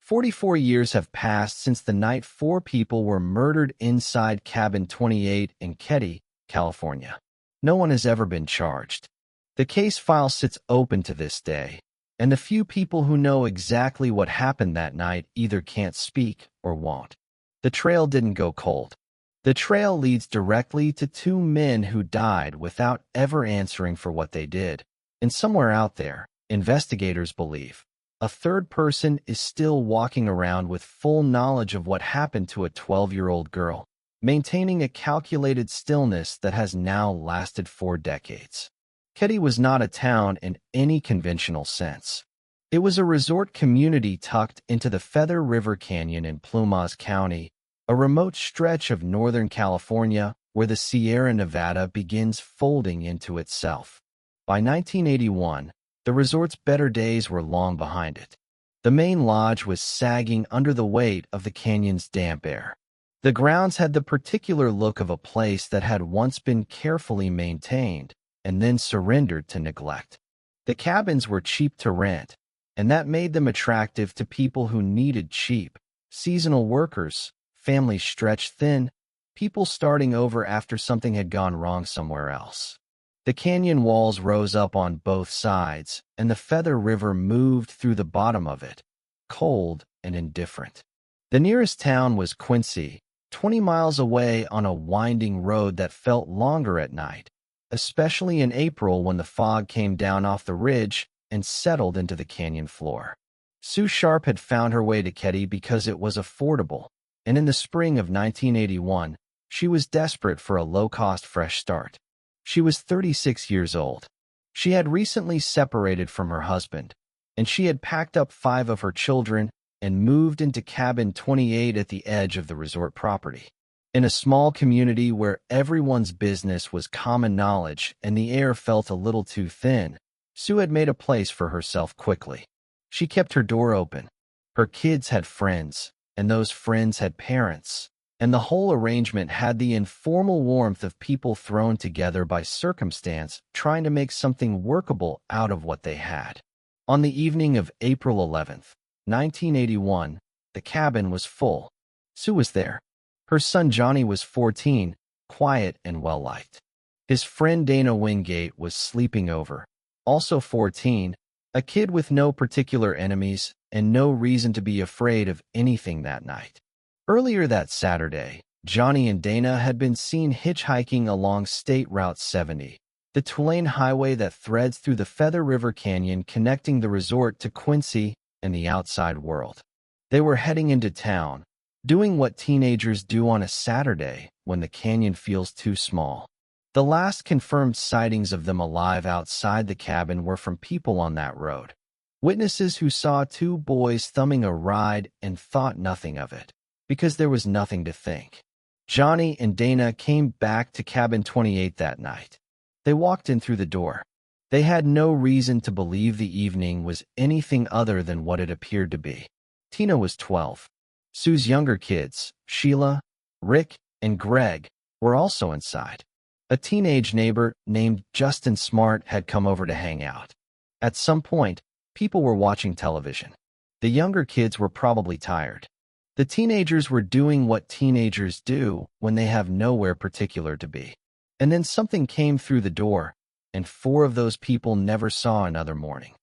44 years have passed since the night 4 people were murdered inside Cabin 28 in Keddie, California. No one has ever been charged. The case file sits open to this day, and the few people who know exactly what happened that night either can't speak or won't. The trail didn't go cold. The trail leads directly to 2 men who died without ever answering for what they did. And somewhere out there, investigators believe, a third person is still walking around with full knowledge of what happened to a 12-year-old girl, maintaining a calculated stillness that has now lasted 4 decades. Keddie was not a town in any conventional sense. It was a resort community tucked into the Feather River Canyon in Plumas County, a remote stretch of Northern California where the Sierra Nevada begins folding into itself. By 1981, the resort's better days were long behind it. The main lodge was sagging under the weight of the canyon's damp air. The grounds had the particular look of a place that had once been carefully maintained and then surrendered to neglect. The cabins were cheap to rent, and that made them attractive to people who needed cheap, seasonal workers, families stretched thin, people starting over after something had gone wrong somewhere else. The canyon walls rose up on both sides, and the Feather River moved through the bottom of it, cold and indifferent. The nearest town was Quincy, 20 miles away on a winding road that felt longer at night, especially in April when the fog came down off the ridge and settled into the canyon floor. Sue Sharp had found her way to Keddie because it was affordable, and in the spring of 1981, she was desperate for a low-cost fresh start. She was 36 years old. She had recently separated from her husband, and she had packed up 5 of her children and moved into Cabin 28 at the edge of the resort property. In a small community where everyone's business was common knowledge and the air felt a little too thin, Sue had made a place for herself quickly. She kept her door open. Her kids had friends, and those friends had parents, and the whole arrangement had the informal warmth of people thrown together by circumstance trying to make something workable out of what they had. On the evening of April 11th, 1981, the cabin was full. Sue was there. Her son Johnny was 14, quiet and well-liked. His friend Dana Wingate was sleeping over, also 14, a kid with no particular enemies and no reason to be afraid of anything that night. Earlier that Saturday, Johnny and Dana had been seen hitchhiking along State Route 70, the two-lane highway that threads through the Feather River Canyon connecting the resort to Quincy and the outside world. They were heading into town, doing what teenagers do on a Saturday when the canyon feels too small. The last confirmed sightings of them alive outside the cabin were from people on that road. Witnesses who saw 2 boys thumbing a ride and thought nothing of it, because there was nothing to think. Johnny and Dana came back to Cabin 28 that night. They walked in through the door. They had no reason to believe the evening was anything other than what it appeared to be. Tina was 12. Sue's younger kids, Sheila, Rick, and Greg, were also inside. A teenage neighbor named Justin Smart had come over to hang out. At some point, people were watching television. The younger kids were probably tired. The teenagers were doing what teenagers do when they have nowhere particular to be. And then something came through the door, and 4 of those people never saw another morning.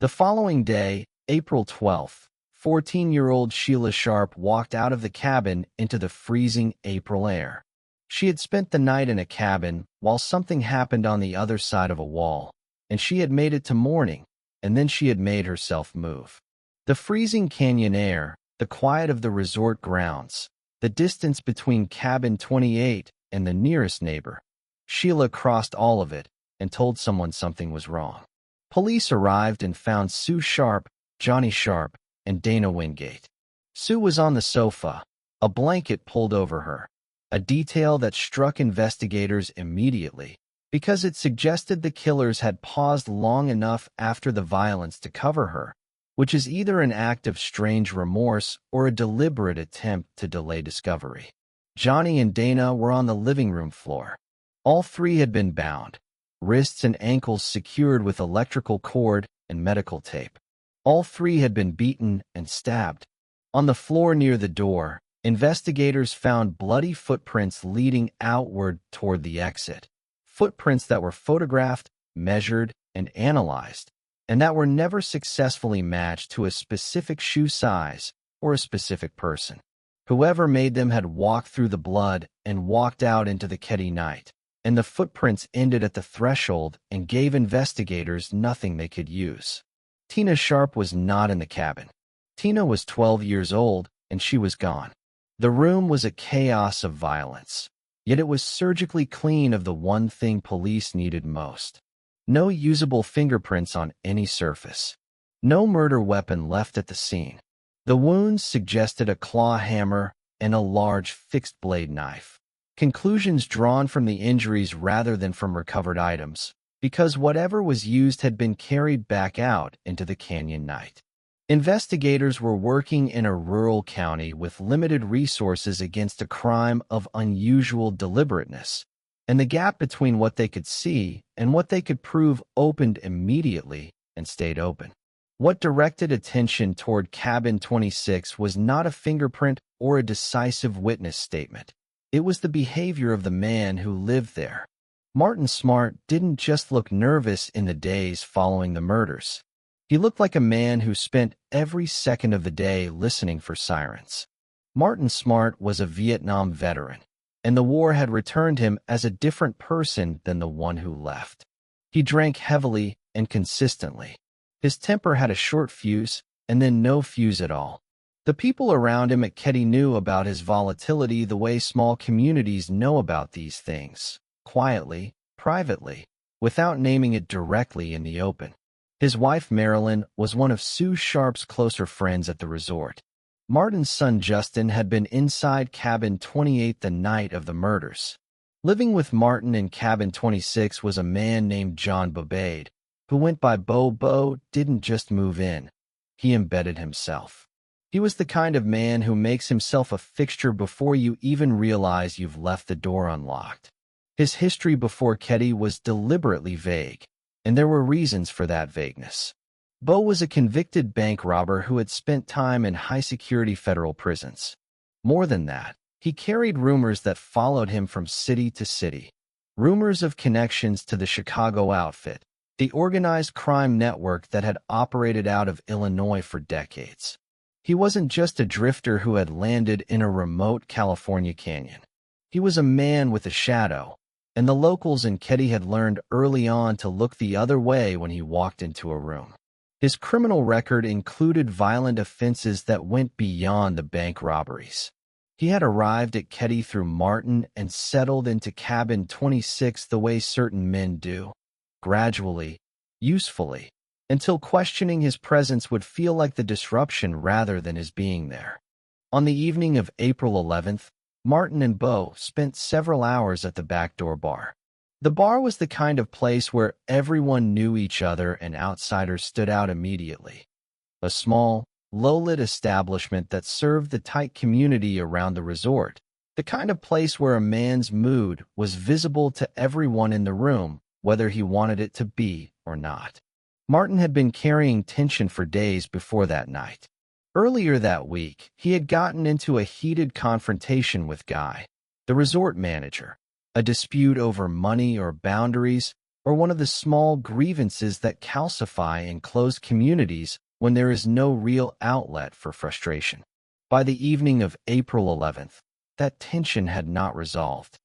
The following day, April 12th, 14-year-old Sheila Sharp walked out of the cabin into the freezing April air. She had spent the night in a cabin while something happened on the other side of a wall, and she had made it to morning, and then she had made herself move. The freezing canyon air, the quiet of the resort grounds, the distance between Cabin 28 and the nearest neighbor. Sheila crossed all of it and told someone something was wrong. Police arrived and found Sue Sharp, Johnny Sharp, and Dana Wingate. Sue was on the sofa, a blanket pulled over her, a detail that struck investigators immediately because it suggested the killers had paused long enough after the violence to cover her, which is either an act of strange remorse or a deliberate attempt to delay discovery. Johnny and Dana were on the living room floor. All 3 had been bound, wrists and ankles secured with electrical cord and medical tape. All 3 had been beaten and stabbed, On the floor near the door, investigators found bloody footprints leading outward toward the exit. Footprints that were photographed, measured, and analyzed, and that were never successfully matched to a specific shoe size or a specific person. Whoever made them had walked through the blood and walked out into the Keddie night, and the footprints ended at the threshold and gave investigators nothing they could use. Tina Sharp was not in the cabin. Tina was 12 years old, and she was gone. The room was a chaos of violence, yet it was surgically clean of the one thing police needed most. No usable fingerprints on any surface. No murder weapon left at the scene. The wounds suggested a claw hammer and a large fixed-blade knife. Conclusions drawn from the injuries rather than from recovered items, because whatever was used had been carried back out into the canyon night. Investigators were working in a rural county with limited resources against a crime of unusual deliberateness, and the gap between what they could see and what they could prove opened immediately and stayed open. What directed attention toward Cabin 26 was not a fingerprint or a decisive witness statement. It was the behavior of the man who lived there. Martin Smart didn't just look nervous in the days following the murders. He looked like a man who spent every second of the day listening for sirens. Martin Smart was a Vietnam veteran, and the war had returned him as a different person than the one who left. He drank heavily and consistently. His temper had a short fuse, and then no fuse at all. The people around him at Keddie knew about his volatility the way small communities know about these things, quietly, privately, without naming it directly in the open. His wife, Marilyn, was one of Sue Sharp's closer friends at the resort. Martin's son, Justin, had been inside Cabin 28 the night of the murders. Living with Martin in Cabin 26 was a man named John Bobade, who went by Bo. Bo didn't just move in. He embedded himself. He was the kind of man who makes himself a fixture before you even realize you've left the door unlocked. His history before Keddie was deliberately vague, and there were reasons for that vagueness. Bo was a convicted bank robber who had spent time in high-security federal prisons. More than that, he carried rumors that followed him from city to city. Rumors of connections to the Chicago outfit, the organized crime network that had operated out of Illinois for decades. He wasn't just a drifter who had landed in a remote California canyon. He was a man with a shadow, and the locals in Keddie had learned early on to look the other way when he walked into a room. His criminal record included violent offenses that went beyond the bank robberies. He had arrived at Keddie through Martin and settled into Cabin 26 the way certain men do, gradually, usefully, until questioning his presence would feel like the disruption rather than his being there. On the evening of April 11th, Martin and Bo spent several hours at the backdoor bar. The bar was the kind of place where everyone knew each other and outsiders stood out immediately. A small, low-lit establishment that served the tight community around the resort, the kind of place where a man's mood was visible to everyone in the room, whether he wanted it to be or not. Martin had been carrying tension for days before that night. Earlier that week, he had gotten into a heated confrontation with Guy, the resort manager, a dispute over money or boundaries, or one of the small grievances that calcify in closed communities when there is no real outlet for frustration. By the evening of April 11th, that tension had not resolved.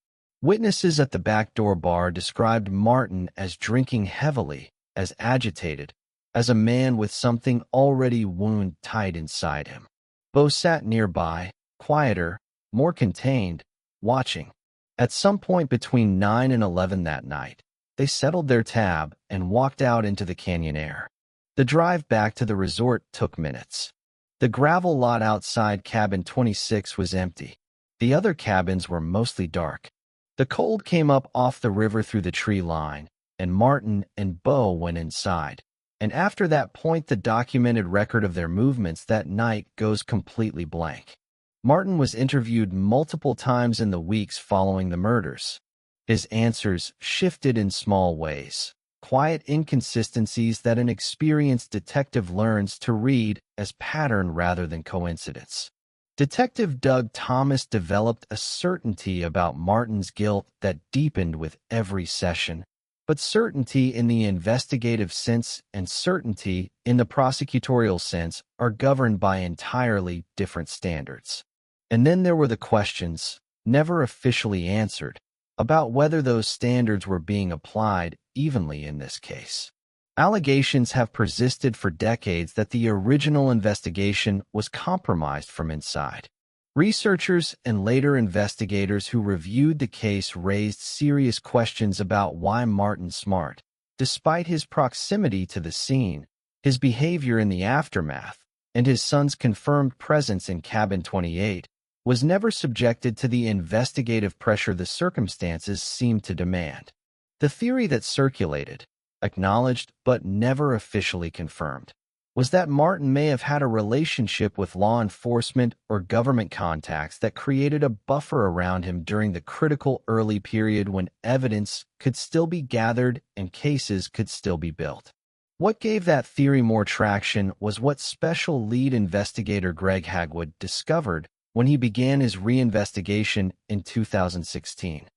Witnesses at the backdoor bar described Martin as drinking heavily, as agitated, as a man with something already wound tight inside him. Bo sat nearby, quieter, more contained, watching. At some point between 9 and 11 that night, they settled their tab and walked out into the canyon air. The drive back to the resort took minutes. The gravel lot outside Cabin 26 was empty. The other cabins were mostly dark. The cold came up off the river through the tree line, and Martin and Bo went inside. And after that point, the documented record of their movements that night goes completely blank. Martin was interviewed multiple times in the weeks following the murders. His answers shifted in small ways, quiet inconsistencies that an experienced detective learns to read as pattern rather than coincidence. Detective Doug Thomas developed a certainty about Martin's guilt that deepened with every session, but certainty in the investigative sense and certainty in the prosecutorial sense are governed by entirely different standards. And then there were the questions, never officially answered, about whether those standards were being applied evenly in this case. Allegations have persisted for decades that the original investigation was compromised from inside. Researchers and later investigators who reviewed the case raised serious questions about why Martin Smart, despite his proximity to the scene, his behavior in the aftermath, and his son's confirmed presence in Cabin 28, was never subjected to the investigative pressure the circumstances seemed to demand. The theory that circulated, acknowledged but never officially confirmed, was that Martin may have had a relationship with law enforcement or government contacts that created a buffer around him during the critical early period when evidence could still be gathered and cases could still be built. What gave that theory more traction was what special lead investigator Greg Hagwood discovered when he began his reinvestigation in 2016.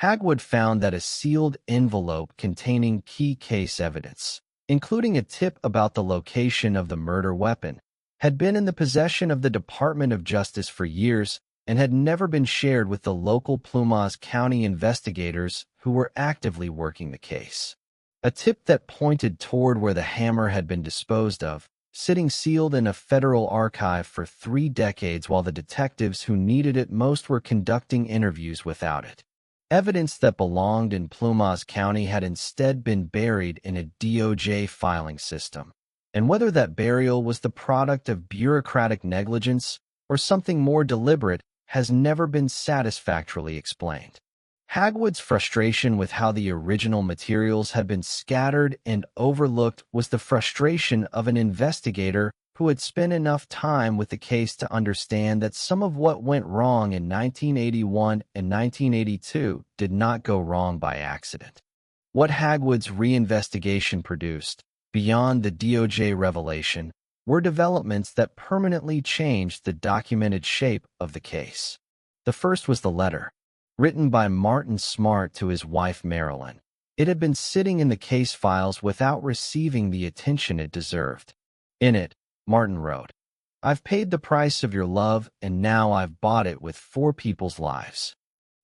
Hagwood found that a sealed envelope containing key case evidence, including a tip about the location of the murder weapon, had been in the possession of the Department of Justice for years and had never been shared with the local Plumas County investigators who were actively working the case. A tip that pointed toward where the hammer had been disposed of, sitting sealed in a federal archive for 3 decades while the detectives who needed it most were conducting interviews without it. Evidence that belonged in Plumas County had instead been buried in a DOJ filing system, and whether that burial was the product of bureaucratic negligence or something more deliberate has never been satisfactorily explained. Hagwood's frustration with how the original materials had been scattered and overlooked was the frustration of an investigator who had spent enough time with the case to understand that some of what went wrong in 1981 and 1982 did not go wrong by accident. What Hagwood's reinvestigation produced, beyond the DOJ revelation, were developments that permanently changed the documented shape of the case. The first was the letter, written by Martin Smart to his wife Marilyn. It had been sitting in the case files without receiving the attention it deserved. In it, Martin wrote, "I've paid the price of your love, and now I've bought it with 4 people's lives."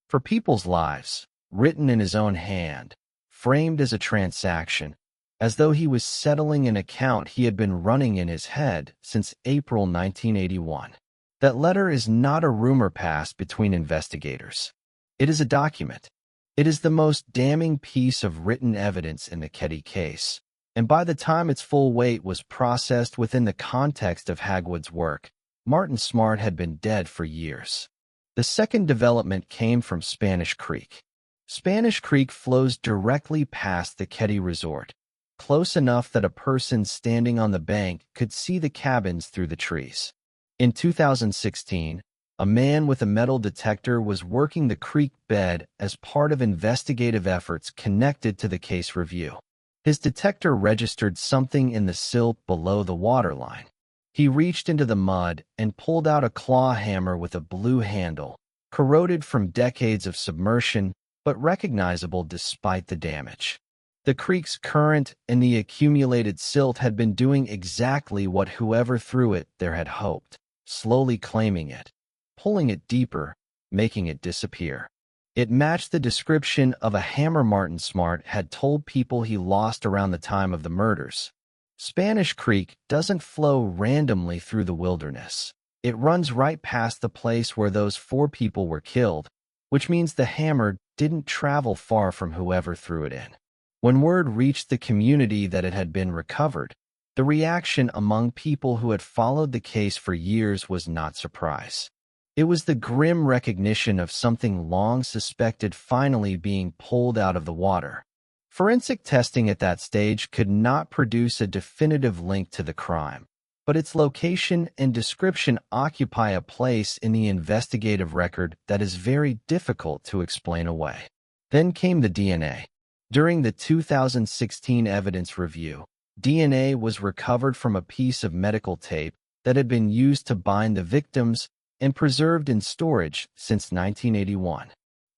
For people's lives, written in his own hand, framed as a transaction, as though he was settling an account he had been running in his head since April 1981. That letter is not a rumor passed between investigators. It is a document. It is the most damning piece of written evidence in the Keddie case, and by the time its full weight was processed within the context of Hagwood's work, Martin Smart had been dead for years. The second development came from Spanish Creek. Spanish Creek flows directly past the Keddie Resort, close enough that a person standing on the bank could see the cabins through the trees. In 2016, a man with a metal detector was working the creek bed as part of investigative efforts connected to the case review. His detector registered something in the silt below the waterline. He reached into the mud and pulled out a claw hammer with a blue handle, corroded from decades of submersion, but recognizable despite the damage. The creek's current and the accumulated silt had been doing exactly what whoever threw it there had hoped, slowly claiming it, pulling it deeper, making it disappear. It matched the description of a hammer Martin Smart had told people he lost around the time of the murders. Spanish Creek doesn't flow randomly through the wilderness. It runs right past the place where those 4 people were killed, which means the hammer didn't travel far from whoever threw it in. When word reached the community that it had been recovered, the reaction among people who had followed the case for years was not surprise. It was the grim recognition of something long suspected finally being pulled out of the water. Forensic testing at that stage could not produce a definitive link to the crime, but its location and description occupy a place in the investigative record that is very difficult to explain away. Then came the DNA. During the 2016 evidence review, DNA was recovered from a piece of medical tape that had been used to bind the victims and preserved in storage since 1981.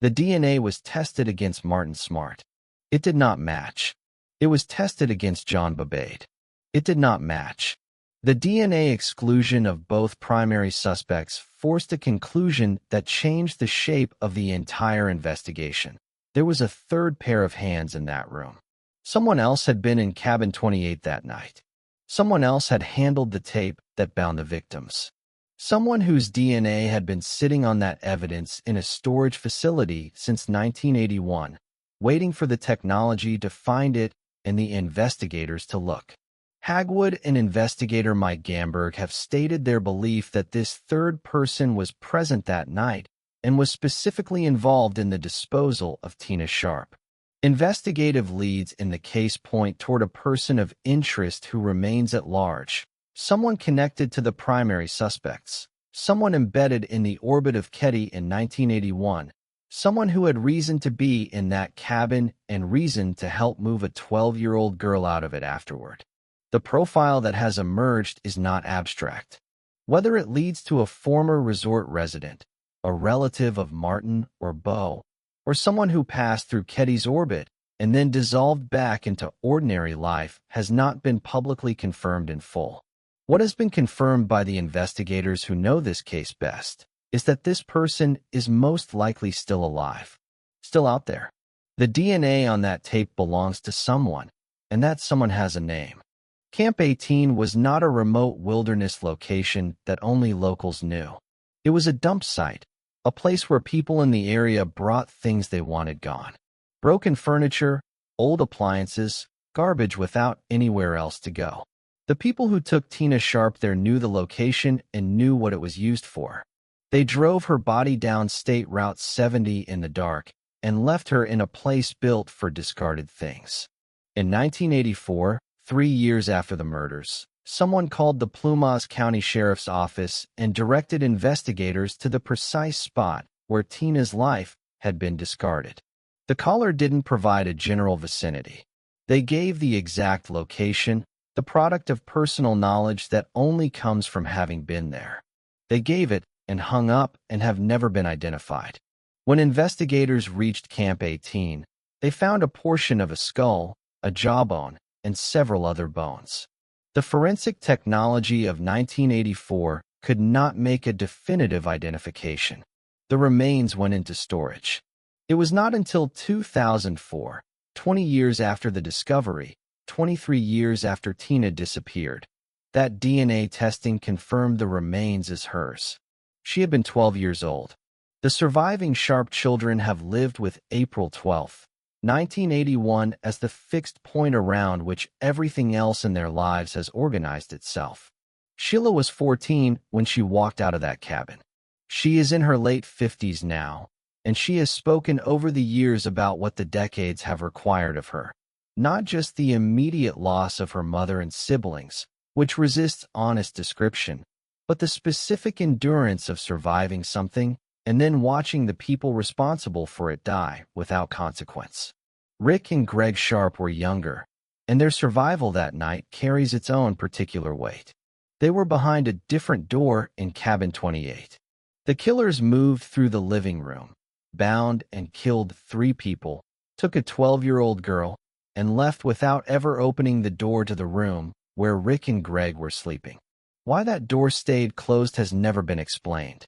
The DNA was tested against Martin Smart. It did not match. It was tested against John Babade. It did not match. The DNA exclusion of both primary suspects forced a conclusion that changed the shape of the entire investigation. There was a third pair of hands in that room. Someone else had been in Cabin 28 that night. Someone else had handled the tape that bound the victims. Someone whose DNA had been sitting on that evidence in a storage facility since 1981, waiting for the technology to find it and the investigators to look. Hagwood and investigator Mike Gamberg have stated their belief that this third person was present that night and was specifically involved in the disposal of Tina Sharp. Investigative leads in the case point toward a person of interest who remains at large, someone connected to the primary suspects, someone embedded in the orbit of Keddie in 1981, someone who had reason to be in that cabin and reason to help move a 12-year-old girl out of it afterward. The profile that has emerged is not abstract. Whether it leads to a former resort resident, a relative of Martin or Beau, or someone who passed through Keddie's orbit and then dissolved back into ordinary life has not been publicly confirmed in full. What has been confirmed by the investigators who know this case best is that this person is most likely still alive, still out there. The DNA on that tape belongs to someone, and that someone has a name. Camp 18 was not a remote wilderness location that only locals knew. It was a dump site, a place where people in the area brought things they wanted gone. Broken furniture, old appliances, garbage without anywhere else to go. The people who took Tina Sharp there knew the location and knew what it was used for. They drove her body down State Route 70 in the dark and left her in a place built for discarded things. In 1984, 3 years after the murders, someone called the Plumas County Sheriff's Office and directed investigators to the precise spot where Tina's life had been discarded. The caller didn't provide a general vicinity. They gave the exact location, the product of personal knowledge that only comes from having been there. They gave it and hung up and have never been identified. When investigators reached Camp 18, they found a portion of a skull, a jawbone, and several other bones. The forensic technology of 1984 could not make a definitive identification. The remains went into storage. It was not until 2004, 20 years after the discovery, 23 years after Tina disappeared, that DNA testing confirmed the remains as hers. She had been 12 years old. The surviving Sharp children have lived with April 12, 1981 as the fixed point around which everything else in their lives has organized itself. Sheila was 14 when she walked out of that cabin. She is in her late 50s now, and she has spoken over the years about what the decades have required of her. Not just the immediate loss of her mother and siblings, which resists honest description, but the specific endurance of surviving something and then watching the people responsible for it die without consequence. Rick and Greg Sharp were younger, and their survival that night carries its own particular weight. They were behind a different door in Cabin 28. The killers moved through the living room, bound and killed 3 people, took a 12-year-old girl, and left without ever opening the door to the room where Rick and Greg were sleeping. Why that door stayed closed has never been explained.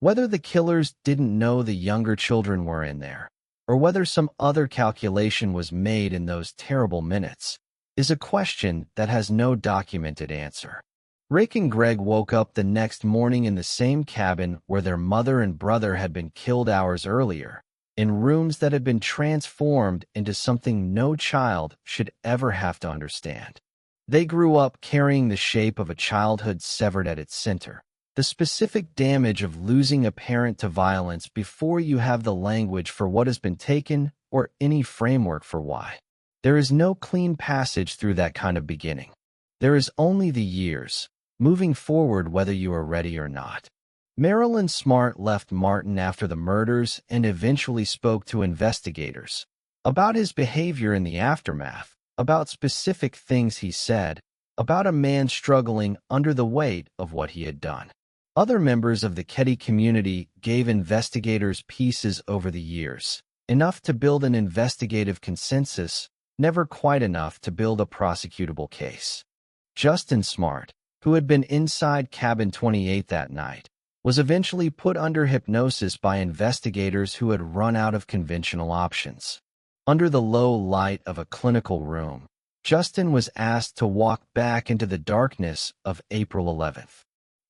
Whether the killers didn't know the younger children were in there, or whether some other calculation was made in those terrible minutes, is a question that has no documented answer. Rick and Greg woke up the next morning in the same cabin where their mother and brother had been killed hours earlier, in rooms that had been transformed into something no child should ever have to understand. They grew up carrying the shape of a childhood severed at its center. The specific damage of losing a parent to violence before you have the language for what has been taken or any framework for why. There is no clean passage through that kind of beginning. There is only the years, moving forward whether you are ready or not. Marilyn Smart left Martin after the murders and eventually spoke to investigators, about his behavior in the aftermath, about specific things he said, about a man struggling under the weight of what he had done. Other members of the Keddie community gave investigators pieces over the years, enough to build an investigative consensus, never quite enough to build a prosecutable case. Justin Smart, who had been inside Cabin 28 that night, was eventually put under hypnosis by investigators who had run out of conventional options. Under the low light of a clinical room, Justin was asked to walk back into the darkness of April 11th.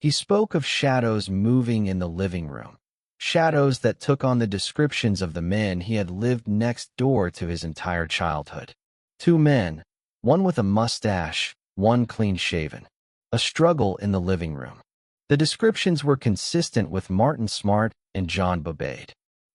He spoke of shadows moving in the living room, shadows that took on the descriptions of the men he had lived next door to his entire childhood. Two men, one with a mustache, one clean-shaven. A struggle in the living room. The descriptions were consistent with Martin Smart and John Bobade.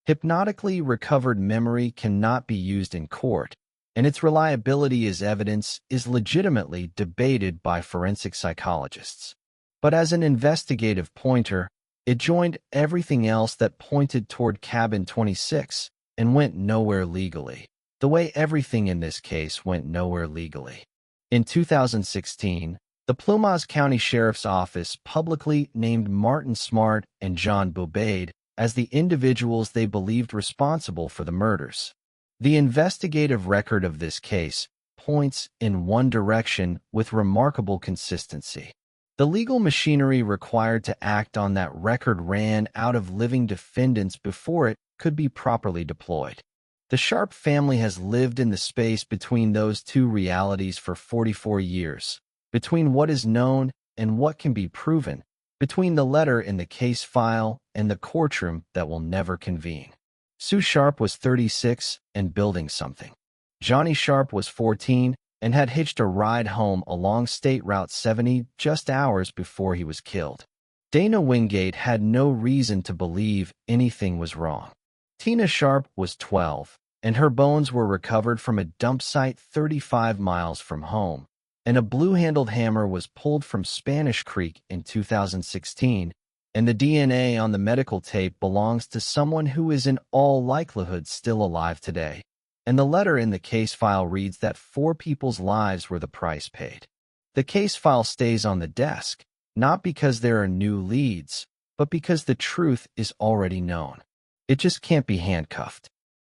Hypnotically recovered memory cannot be used in court, and its reliability as evidence is legitimately debated by forensic psychologists. But as an investigative pointer, it joined everything else that pointed toward Cabin 26 and went nowhere legally, the way everything in this case went nowhere legally. In 2016, the Plumas County Sheriff's Office publicly named Martin Smart and John Bobade as the individuals they believed responsible for the murders. The investigative record of this case points in one direction with remarkable consistency. The legal machinery required to act on that record ran out of living defendants before it could be properly deployed. The Sharp family has lived in the space between those two realities for 44 years, between what is known and what can be proven, between the letter in the case file and the courtroom that will never convene. Sue Sharp was 36 and building something. Johnny Sharp was 14 and had hitched a ride home along State Route 70 just hours before he was killed. Dana Wingate had no reason to believe anything was wrong. Tina Sharp was 12, and her bones were recovered from a dump site 35 miles from home, and a blue-handled hammer was pulled from Spanish Creek in 2016, and the DNA on the medical tape belongs to someone who is in all likelihood still alive today. And the letter in the case file reads that 4 people's lives were the price paid. The case file stays on the desk, not because there are new leads, but because the truth is already known. It just can't be handcuffed.